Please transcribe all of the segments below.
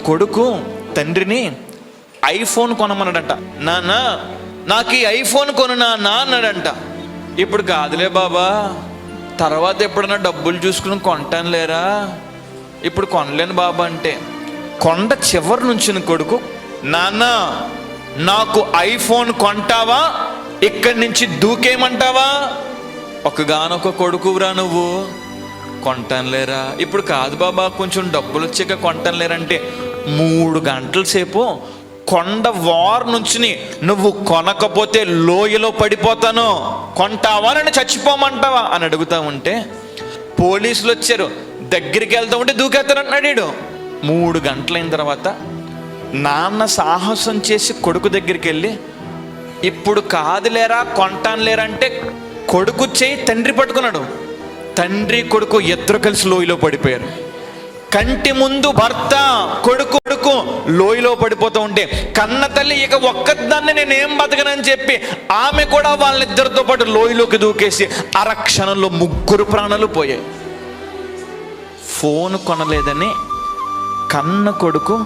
కొడుకు తండ్రిని ఐఫోన్ కొనమన్నాడంట. నాన్న నాకు ఈ ఐఫోన్ కొను నాన్న అన్నాడంట. ఇప్పుడు కాదులే బాబా, తర్వాత ఎప్పుడన్నా డబ్బులు చూసుకుని కొంటాను లేరా, ఇప్పుడు కొనలేను బాబా అంటే, కొండ చివరి నుంచి కొడుకు, నాన్న నాకు ఐఫోన్ కొంటావా, ఇక్కడి నుంచి దూకేయమంటావా? ఒకగానొక కొడుకురా నువ్వు, కొంటాను లేరా. ఇప్పుడు కాదు బాబా, కొంచెం డబ్బులు వచ్చాక కొంటాను లేరంటే 3 గంటల సేపు కొండ వారు నుంచి నువ్వు కొనకపోతే లోయలో పడిపోతాను, కొంటావా నన్ను చచ్చిపోమంటావా అని అడుగుతా ఉంటే పోలీసులు వచ్చారు. దగ్గరికి వెళ్తా ఉంటే దూకేస్తానంటున్నాడు. 3 గంటలైన తర్వాత నాన్న సాహసం చేసి కొడుకు దగ్గరికి వెళ్ళి, ఇప్పుడు కాదు లేరా కొంటాను లేరంటే కొడుకు చేయి తండ్రి పట్టుకున్నాడు. తండ్రి కొడుకు ఇద్దరు కలిసి లోయలో పడిపోయారు. కంటి ముందు భర్త కొడుకు లోయలో పడిపోతూ ఉంటే కన్న తల్లి ఇక ఒక్కదాన్ని నేనేం బతకనని చెప్పి ఆమె కూడా వాళ్ళిద్దరితో పాటు లోయలోకి దూకేసి అరక్షణంలో 3 ప్రాణాలు పోయాయి. ఫోన్ కొనలేదని కన్న కొడుకు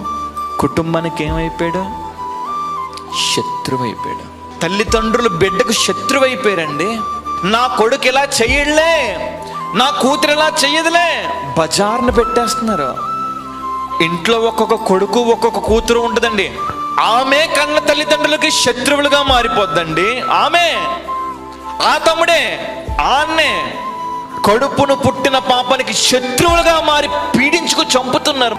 కుటుంబానికి ఏమైపోయాడు? శత్రువు అయిపోయాడు. తల్లిదండ్రులు బిడ్డకు శత్రువు అయిపోయారండి. నా కొడుకు ఇలా చెయ్యలే, నా కూతురు ఇలా చెయ్యదులే, బజార్ను పెట్టేస్తున్నారు. ఇంట్లో ఒక్కొక్క కొడుకు ఒక్కొక్క కూతురు ఉంటుందండి. ఆమె కన్న తల్లిదండ్రులకి శత్రువులుగా మారిపోద్దండి. ఆమె ఆ తమ్ముడే ఆన్నే కడుపును పుట్టిన పాపానికి శత్రువులుగా మారి పీడించుకు చంపుతున్నారు.